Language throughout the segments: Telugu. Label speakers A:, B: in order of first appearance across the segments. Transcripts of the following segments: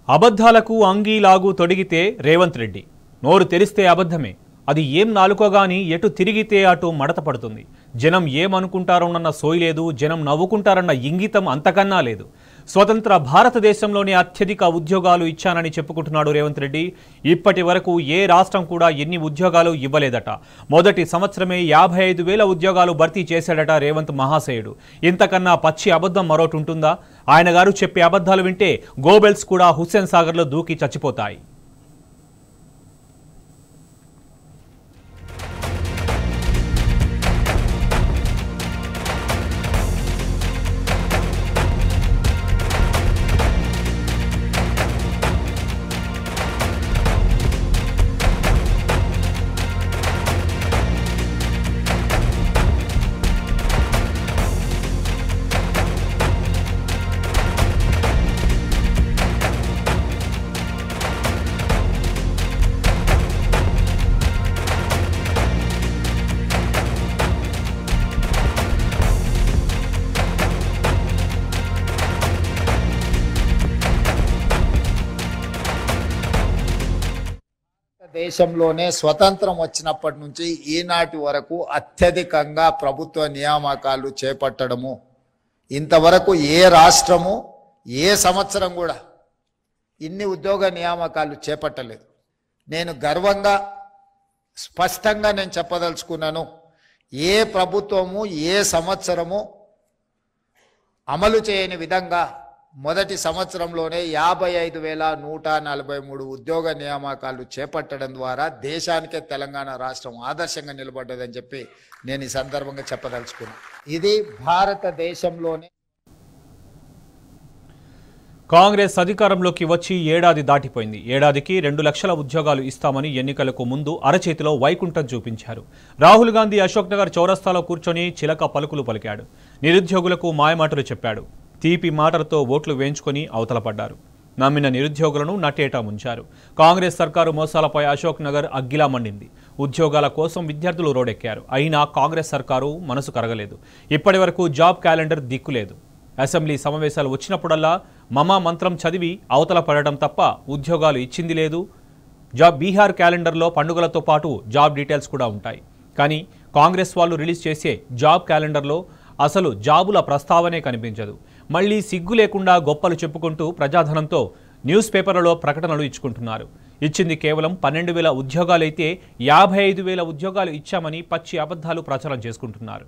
A: అబద్ధాలకు అంగీలాగు తొడిగితే రేవంత్ రెడ్డి నోరు తెరిస్తే అబద్ధమే. అది ఏం నాలుకోగాని ఎటు తిరిగితే అటు మడత పడుతుంది. జనం ఏమనుకుంటారోనన్న సోయి లేదు, జనం నవ్వుకుంటారన్న ఇంగితం అంతకన్నా లేదు. స్వతంత్ర భారతదేశంలోనే అత్యధిక ఉద్యోగాలు ఇచ్చానని చెప్పుకుంటున్నాడు రేవంత్ రెడ్డి. ఇప్పటి వరకు ఏ రాష్ట్రం కూడా ఎన్ని ఉద్యోగాలు ఇవ్వలేదట. మొదటి సంవత్సరమే 55,000 ఉద్యోగాలు భర్తీ చేశాడట రేవంత్ మహాశయుడు. ఇంతకన్నా పచ్చి అబద్ధం మరోటి ఉంటుందా? ఆయన గారు చెప్పే అబద్ధాలు వింటే గోబెల్స్ కూడా హుస్సేన్ సాగర్లో దూకి చచ్చిపోతాయి.
B: దేశంలోనే స్వతంత్రం వచ్చినప్పటి నుంచి ఈనాటి వరకు అత్యధికంగా ప్రభుత్వ నియామకాలు చేపట్టడము, ఇంతవరకు ఏ రాష్ట్రము ఏ సంవత్సరం కూడా ఇన్ని ఉద్యోగ నియామకాలు చేపట్టలేదు. నేను గర్వంగా స్పష్టంగా నేను చెప్పదలుచుకున్నాను, ఏ ప్రభుత్వము ఏ సంవత్సరము అమలు చేయని విధంగా మొదటి సంవత్సరంలోనే 55,143 ఉద్యోగ నియామకాలు చేపట్టడం ద్వారా దేశానికే తెలంగాణ రాష్ట్రం ఆదర్శంగా నిలబడ్డదని చెప్పి నేను ఈ సందర్భంగా చెప్పదలుచుకున్నాను. ఇది భారతదేశంలోనే
A: కాంగ్రెస్ అధికారంలోకి వచ్చి ఏడాది దాటిపోయింది. ఏడాదికి 2 లక్షల ఉద్యోగాలు ఇస్తామని ఎన్నికలకు ముందు అరచేతిలో వైకుంఠం చూపించారు. రాహుల్ గాంధీ అశోక్ నగర్ చౌరస్తాలో కూర్చొని చిలక పలుకులు పలికాడు. నిరుద్యోగులకు మాయమాటలు చెప్పాడు. తీపి మాటలతో ఓట్లు వేయించుకొని అవతలపడ్డారు. నమ్మిన నిరుద్యోగులను నట్టేటా ముంచారు. కాంగ్రెస్ సర్కారు మోసాలపై అశోక్ నగర్ అగ్గిలా మండింది. ఉద్యోగాల కోసం విద్యార్థులు రోడెక్కారు. అయినా కాంగ్రెస్ సర్కారు మనసు కరగలేదు. ఇప్పటి వరకు జాబ్ క్యాలెండర్ దిక్కులేదు. అసెంబ్లీ సమావేశాలు వచ్చినప్పుడల్లా మమా మంత్రం చదివి అవతల పడడం తప్ప ఉద్యోగాలు ఇచ్చింది లేదు. బీహార్ క్యాలెండర్లో పండుగలతో పాటు జాబ్ డీటెయిల్స్ కూడా ఉంటాయి. కానీ కాంగ్రెస్ వాళ్ళు రిలీజ్ చేసే జాబ్ క్యాలెండర్లో అసలు జాబుల ప్రస్తావనే కనిపించదు. మళ్లీ సిగ్గు లేకుండా గొప్పలు చెప్పుకుంటూ ప్రజాధనంతో న్యూస్ పేపర్లలో ప్రకటనలు ఇచ్చుకుంటున్నారు. ఇచ్చింది కేవలం 12,000 ఉద్యోగాలైతే 55,000 ఉద్యోగాలు ఇచ్చామని పచ్చి అబద్ధాలు ప్రచారం చేసుకుంటున్నారు.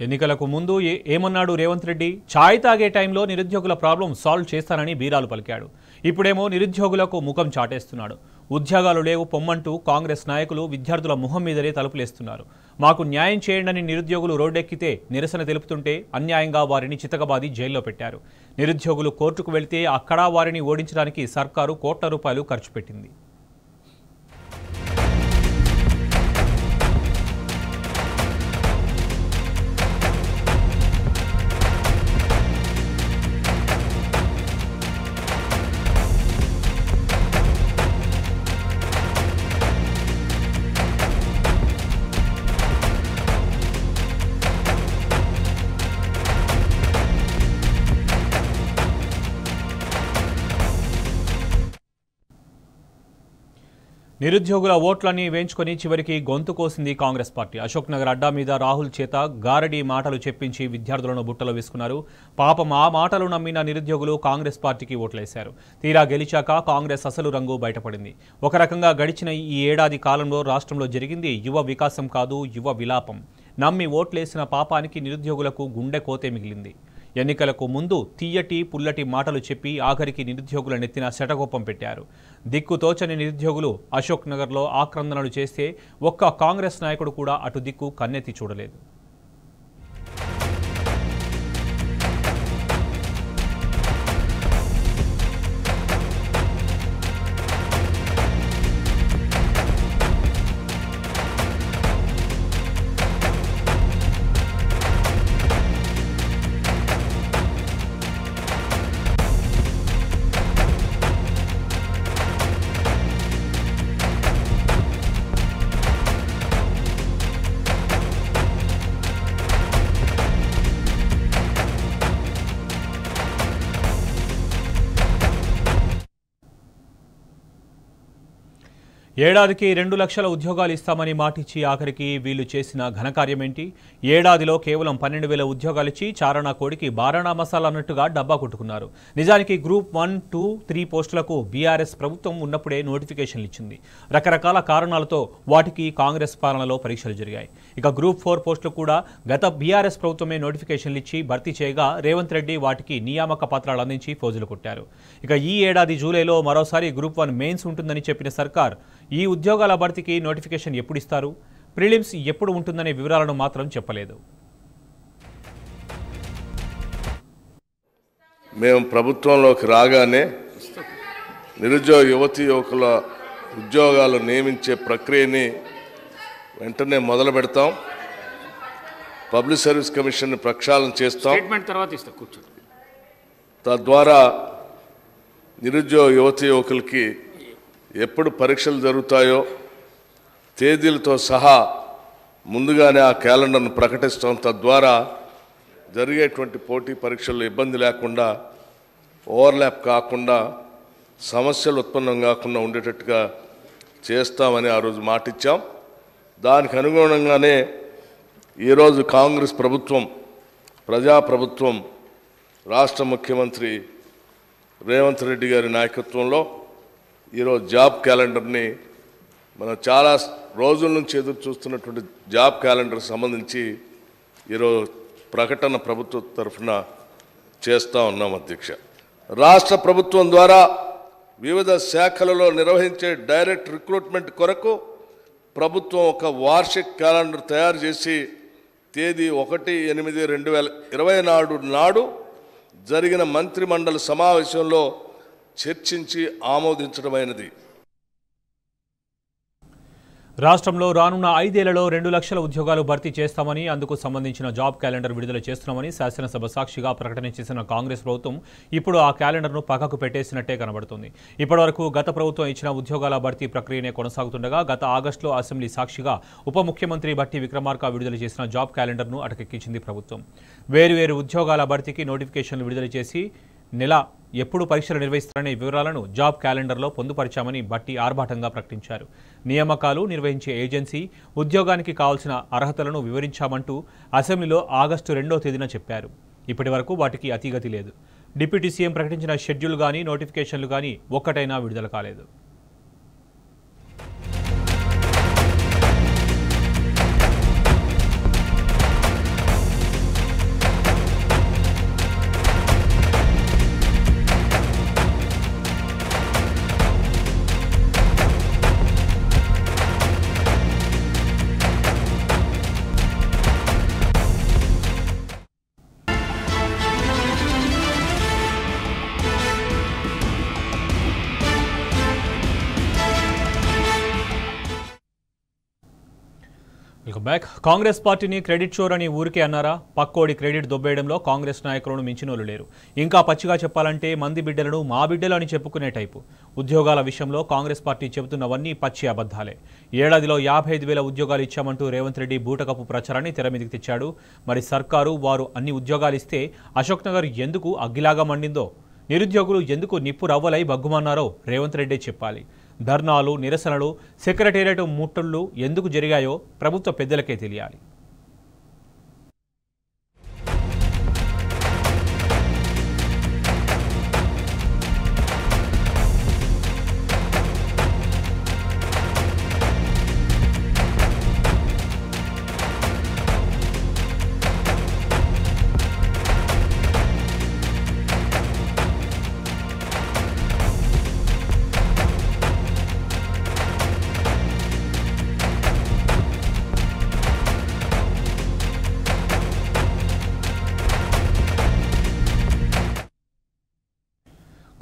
A: ఎన్నికలకు ముందు ఏమన్నాడు రేవంత్ రెడ్డి? ఛాయ్ తాగే టైంలో నిరుద్యోగుల ప్రాబ్లం సాల్వ్ చేస్తానని బీరాలు పలికాడు. ఇప్పుడేమో నిరుద్యోగులకు ముఖం చాటేస్తున్నాడు. ఉద్యోగాలు లేవు పొమ్మంటూ కాంగ్రెస్ నాయకులు విద్యార్థుల ముఖం మీదనే తలుపులేస్తున్నారు. మాకు న్యాయం చేయండని నిరుద్యోగులు రోడ్డెక్కితే నిరసన తెలుపుతుంటే అన్యాయంగా వారిని చితకబాది జైల్లో పెట్టారు. నిరుద్యోగులు కోర్టుకు వెళితే అక్కడ వారిని ఓడించడానికి సర్కారు కోట్ల రూపాయలు ఖర్చు పెట్టింది. నిరుద్యోగుల ఓట్లన్నీ వేయించుకొని చివరికి గొంతు కోసింది కాంగ్రెస్ పార్టీ. అశోక్ నగర్ అడ్డా మీద రాహుల్ చేత గారడీ మాటలు చెప్పించి విద్యార్థులను బుట్టలో వేసుకున్నారు. పాపం ఆ మాటలు నమ్మిన నిరుద్యోగులు కాంగ్రెస్ పార్టీకి ఓట్లేశారు. తీరా గెలిచాక కాంగ్రెస్ అసలు రంగు బయటపడింది. ఒక రకంగా గడిచిన ఈ ఏడాది కాలంలో రాష్ట్రంలో జరిగింది యువ వికాసం కాదు, యువ విలాపం. నమ్మి ఓట్లేసిన పాపానికి నిరుద్యోగులకు గుండె కోతే మిగిలింది. ఎన్నికలకు ముందు తీయటి పుల్లటి మాటలు చెప్పి ఆఖరికి నిరుద్యోగుల నెత్తిన శటకోపం పెట్టారు. దిక్కుతోచని నిరుద్యోగులు అశోక్ నగర్లో ఆక్రందనలు చేస్తే ఒక్క కాంగ్రెస్ నాయకుడు కూడా అటు దిక్కు కన్నెత్తి చూడలేదు. ఏడాదికి 2 లక్షల ఉద్యోగాలు ఇస్తామని మాటిచ్చి ఆఖరికి వీళ్ళు చేసిన ఘనకార్యమేంటి? ఏడాదిలో కేవలం 12,000 ఉద్యోగాలిచ్చి చారణా కోడికి బారాణా మసాలా అన్నట్టుగా డబ్బా కొట్టుకున్నారు. నిజానికి గ్రూప్ 1, 2, 3 పోస్టులకు బీఆర్ఎస్ ప్రభుత్వం ఉన్నప్పుడే నోటిఫికేషన్లు ఇచ్చింది. రకరకాల కారణాలతో వాటికి కాంగ్రెస్ పాలనలో పరీక్షలు జరిగాయి. ఇక గ్రూప్ 4 పోస్టులు కూడా గత బీఆర్ఎస్ ప్రభుత్వమే నోటిఫికేషన్లు ఇచ్చి భర్తీ చేయగా రేవంత్ రెడ్డి వాటికి నియామక పత్రాలు అందించి ఫోజులు కొట్టారు. ఇక ఈ ఏడాది జూలైలో మరోసారి గ్రూప్ 1 మెయిన్స్ ఉంటుందని చెప్పిన సర్కార్ ఈ ఉద్యోగాల భర్తీకి నోటిఫికేషన్ ఎప్పుడు ఇస్తారు, ప్రిలిమ్స్ ఎప్పుడు ఉంటుందనే వివరాలను మాత్రం చెప్పలేదు.
C: మేము ప్రభుత్వంలోకి రాగానే నిరుద్యోగ యువకుల ఉద్యోగాలు నియమించే ప్రక్రియని వెంటనే మొదలు పెడతాం. పబ్లిక్ సర్వీస్ కమిషన్ ప్రక్షాళన చేస్తాం. తద్వారా నిరుద్యోగ యువకులకి ఎప్పుడు పరీక్షలు జరుగుతాయో తేదీలతో సహా ముందుగానే ఆ క్యాలెండర్ను ప్రకటిస్తాం. తద్వారా జరిగేటువంటి పోటీ పరీక్షల్లో ఇబ్బంది లేకుండా, ఓవర్లాప్ కాకుండా, సమస్యలు ఉత్పన్నం కాకుండా ఉండేటట్టుగా చేస్తామని ఆ రోజు మాటిచ్చాం. దానికి అనుగుణంగానే ఈరోజు కాంగ్రెస్ ప్రభుత్వం, ప్రజాప్రభుత్వం, రాష్ట్ర ముఖ్యమంత్రి రేవంత్ రెడ్డి గారి నాయకత్వంలో ఈరోజు జాబ్ క్యాలెండర్ని మనం చాలా రోజుల నుంచి ఎదురు చూస్తున్నటువంటి జాబ్ క్యాలెండర్ సంబంధించి ఈరోజు ప్రకటన ప్రభుత్వ తరఫున చేస్తూ ఉన్నాం. అధ్యక్ష, రాష్ట్ర ప్రభుత్వం ద్వారా వివిధ శాఖలలో నిర్వహించే డైరెక్ట్ రిక్రూట్మెంట్ కొరకు ప్రభుత్వం ఒక వార్షిక క్యాలెండర్ తయారు చేసి తేదీ 1/8/2024 నాడు జరిగిన మంత్రిమండలి సమావేశంలో చర్చించి ఆమోదించడమైనది.
A: రాష్ట్రంలో రానున్న 5 ఏళ్లలో 2 లక్షల ఉద్యోగాలు భర్తీ చేస్తామని, అందుకు సంబంధించిన జాబ్ క్యాలెండర్ విడుదల చేస్తున్నామని శాసనసభ సాక్షిగా ప్రకటన చేసిన కాంగ్రెస్ ప్రభుత్వం ఇప్పుడు ఆ క్యాలెండర్ను పక్కకు పెట్టేసినట్టే కనబడుతుంది. ఇప్పటివరకు గత ప్రభుత్వం ఇచ్చిన ఉద్యోగాల భర్తీ ప్రక్రియనే కొనసాగుతుండగా గత ఆగస్టులో అసెంబ్లీ సాక్షిగా ఉప ముఖ్యమంత్రి భట్టి విక్రమార్క విడుదల చేసిన జాబ్ క్యాలెండర్ను అటకెక్కించింది ప్రభుత్వం. వేరువేరు ఉద్యోగాల భర్తీకి నోటిఫికేషన్లు విడుదల చేసి నెల ఎప్పుడు పరీక్షలు నిర్వహిస్తారనే వివరాలను జాబ్ క్యాలెండర్లో పొందుపరిచామని భట్టి ఆర్భాటంగా ప్రకటించారు. నియామకాలు నిర్వహించే ఏజెన్సీ, ఉద్యోగానికి కావాల్సిన అర్హతలను వివరించామంటూ అసెంబ్లీలో ఆగస్టు 2వ తేదీన చెప్పారు. ఇప్పటి వరకు వాటికి అతిగతి లేదు. డిప్యూటీ సీఎం ప్రకటించిన షెడ్యూల్ కానీ నోటిఫికేషన్లు కానీ ఒక్కటైనా విడుదల కాలేదు. కాంగ్రెస్ పార్టీని క్రెడిట్ షోర్ అని ఊరికే అన్నారా? పక్కోడి క్రెడిట్ దొబ్బేయడంలో కాంగ్రెస్ నాయకులను మించినోళ్ళు లేరు. ఇంకా పచ్చిగా చెప్పాలంటే మంది బిడ్డలను మా బిడ్డలు అని చెప్పుకునే టైపు. ఉద్యోగాల విషయంలో కాంగ్రెస్ పార్టీ చెబుతున్నవన్నీ పచ్చి అబద్ధాలే. ఏడాదిలో 55,000 ఉద్యోగాలు ఇచ్చామంటూ రేవంత్ రెడ్డి బూటకపు ప్రచారాన్ని తెర మీదకి తెచ్చాడు. మరి సర్కారు వారు అన్ని ఉద్యోగాలు ఇస్తే అశోక్ నగర్ ఎందుకు అగ్గిలాగా మండిందో, నిరుద్యోగులు ఎందుకు నిప్పు రవ్వలై బగ్గుమన్నారో రేవంత్ రెడ్డే చెప్పాలి. ధర్నాలు, నిరసనలు, సెక్రటేరియట్ ముట్టళ్లు ఎందుకు జరిగాయో ప్రభుత్వ పెద్దలకే తెలియాలి.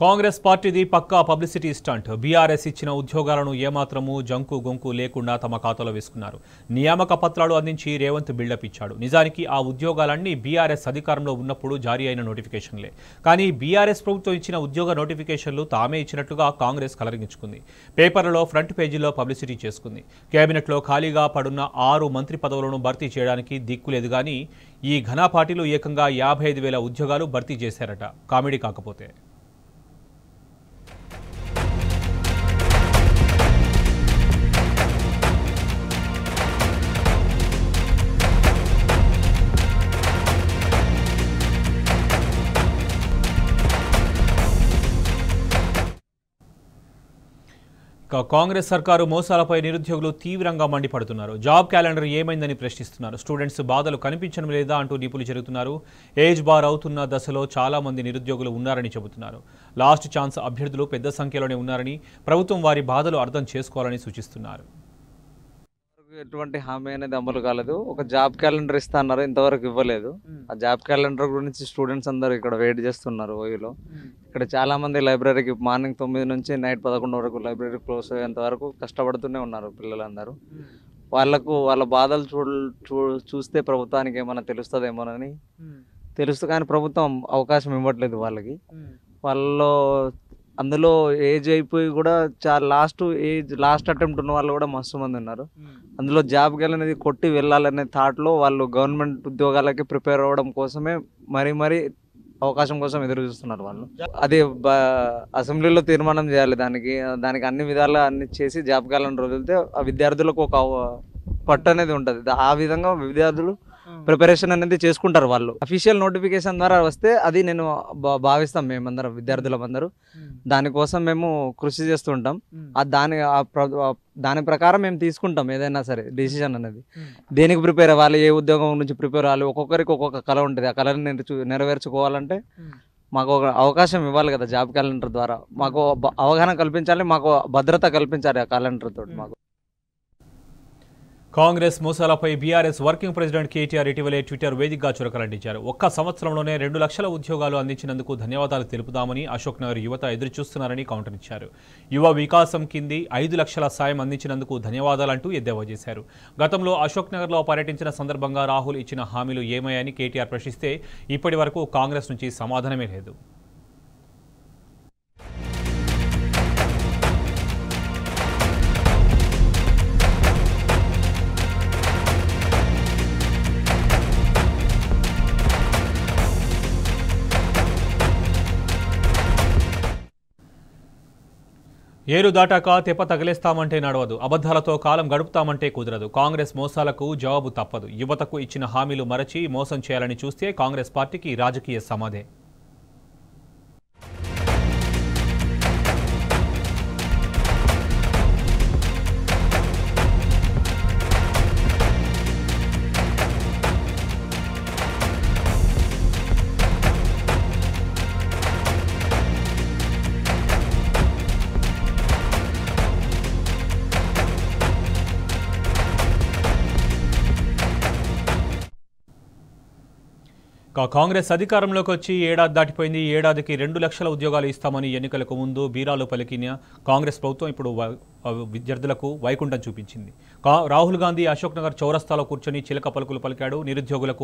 A: కాంగ్రెస్ పార్టీది పక్కా పబ్లిసిటీ స్టంట్. బీఆర్ఎస్ ఇచ్చిన ఉద్యోగాలను ఏమాత్రమూ జంకు గొంకు లేకుండా తమ ఖాతాలో వేసుకున్నారు. నియామక పత్రాలు అందించి రేవంత్ బిల్డప్ ఇచ్చాడు. నిజానికి ఆ ఉద్యోగాలన్నీ బీఆర్ఎస్ అధికారంలో ఉన్నప్పుడు జారీ అయిన నోటిఫికేషన్లే. కానీ బీఆర్ఎస్ ప్రభుత్వం ఇచ్చిన ఉద్యోగ నోటిఫికేషన్లు తామే ఇచ్చినట్టుగా కాంగ్రెస్ కలరించుకుంది. పేపర్లలో ఫ్రంట్ పేజీలో పబ్లిసిటీ చేసుకుంది. కేబినెట్లో ఖాళీగా పడున్న 6 మంత్రి పదవులను భర్తీ చేయడానికి దిక్కులేదు. కానీ ఈ ఘనా పార్టీలు ఏకంగా 55,000 ఉద్యోగాలు భర్తీ చేశారట. కామెడీ కాకపోతే. కాంగ్రెస్ సర్కారు మోసాలపై నిరుద్యోగులు తీవ్రంగా మండిపడుతున్నారు. జాబ్ క్యాలెండర్ ఏమైందని ప్రశ్నిస్తున్నారు. స్టూడెంట్స్ బాధలు కనిపించడం లేదా అంటూ నిపుణులు జరుగుతున్నారు. ఏజ్ బార్ అవుతున్న దశలో చాలా మంది నిరుద్యోగులు ఉన్నారని చెబుతున్నారు. లాస్ట్ ఛాన్స్ అభ్యర్థులు పెద్ద సంఖ్యలోనే ఉన్నారని, ప్రభుత్వం వారి బాధలు అర్థం చేసుకోవాలని సూచిస్తున్నారు.
D: ఎటువంటి హామీ అనేది అమలు కాలేదు. ఒక జాబ్ క్యాలెండర్ ఇస్తా అన్నారు, ఇంతవరకు ఇవ్వలేదు. ఆ జాబ్ క్యాలెండర్ గురించి స్టూడెంట్స్ అందరూ ఇక్కడ వెయిట్ చేస్తున్నారు. ఓయూలో ఇక్కడ చాలా మంది లైబ్రరీకి మార్నింగ్ 9 నుంచి నైట్ 11 వరకు లైబ్రరీ క్లోజ్ అయ్యేంత వరకు కష్టపడుతూనే ఉన్నారు పిల్లలందరూ. వాళ్ళ బాధలు చూస్తే ప్రభుత్వానికి ఏమైనా తెలుస్తుందేమోనని తెలుసు, కానీ ప్రభుత్వం అవకాశం ఇవ్వట్లేదు వాళ్ళకి. వాళ్ళలో అందులో ఏజ్ అయిపోయి కూడా లాస్ట్ అటెంప్ట్ ఉన్న వాళ్ళు కూడా మస్తు మంది ఉన్నారు. అందులో జాబ్ అనేది కొట్టి వెళ్ళాలనే థాట్లో వాళ్ళు గవర్నమెంట్ ఉద్యోగాలకి ప్రిపేర్ అవ్వడం కోసమే మరీ అవకాశం కోసం ఎదురు చూస్తున్నారు వాళ్ళు. అది అసెంబ్లీలో తీర్మానం చేయాలి. దానికి అన్ని విధాలుగా అన్ని చేసి జాబ్ క్యాలెండర్ వదిలితే ఆ విద్యార్థులకు ఒక పట్టు అనేది ఉంటుంది. ఆ విధంగా విద్యార్థులు ప్రిపరేషన్ అనేది చేసుకుంటారు. వాళ్ళు అఫీషియల్ నోటిఫికేషన్ ద్వారా వస్తే అది నేను భావిస్తాం. మేమందరం విద్యార్థులందరూ దానికోసం మేము కృషి చేస్తుంటాం. దాని ప్రకారం మేము తీసుకుంటాం ఏదైనా సరే డిసిషన్ అనేది. దేనికి ప్రిపేర్ అవ్వాలి, ఏ ఉద్యోగం నుంచి ప్రిపేర్ అవ్వాలి, ఒక్కొక్కరికి ఒక్కొక్క కళ ఉంటుంది. ఆ కళని నెరవేర్చుకోవాలంటే మాకు ఒక అవకాశం ఇవ్వాలి కదా. జాబ్ క్యాలెండర్ ద్వారా మాకు అవగాహన కల్పించాలి, మాకు భద్రత కల్పించాలి ఆ క్యాలెండర్ తోటి. మాకు
A: కాంగ్రెస్ మోసాలపై బీఆర్ఎస్ వర్కింగ్ ప్రెసిడెంట్ కేటీఆర్ ఇటీవలే ట్విట్టర్ వేదికగా చురకలంటించారు. ఒక్క సంవత్సరంలోనే 2 లక్షల ఉద్యోగాలు అందించినందుకు ధన్యవాదాలు తెలుపుదామని అశోక్ నగర్ యువత ఎదురుచూస్తున్నారని కౌంటర్ ఇచ్చారు. యువ వికాసం కింది 5 లక్షల సాయం అందించినందుకు ధన్యవాదాలంటూ ఎద్దేవా చేశారు. గతంలో అశోక్ నగర్లో పర్యటించిన సందర్భంగా రాహుల్ ఇచ్చిన హామీలు ఏమయ్యాయని కేటీఆర్ ప్రశ్నిస్తే ఇప్పటి వరకు కాంగ్రెస్ నుంచి సమాధానమే లేదు. ఏరు దాటాక తెప్ప తగిలేస్తామంటే నడవదు, అబద్ధాలతో కాలం గడుపుతామంటే కుదరదు. కాంగ్రెస్ మోసాలకు జవాబు తప్పదు. యువతకు ఇచ్చిన హామీలు మరచి మోసం చేయాలని చూస్తే కాంగ్రెస్ పార్టీకి రాజకీయ సమాధే. కాంగ్రెస్ అధికారంలోకి వచ్చి ఏడాది దాటిపోయింది. ఏడాదికి 2 లక్షల ఉద్యోగాలు ఇస్తామని ఎన్నికలకు ముందు బీరాలు పలికిన కాంగ్రెస్ ప్రభుత్వం ఇప్పుడు విద్యార్థులకు వైకుంఠం చూపించింది. రాహుల్ గాంధీ అశోక్ నగర్ చౌరస్తాలో కూర్చొని చిలక పలుకులు పలికాడు. నిరుద్యోగులకు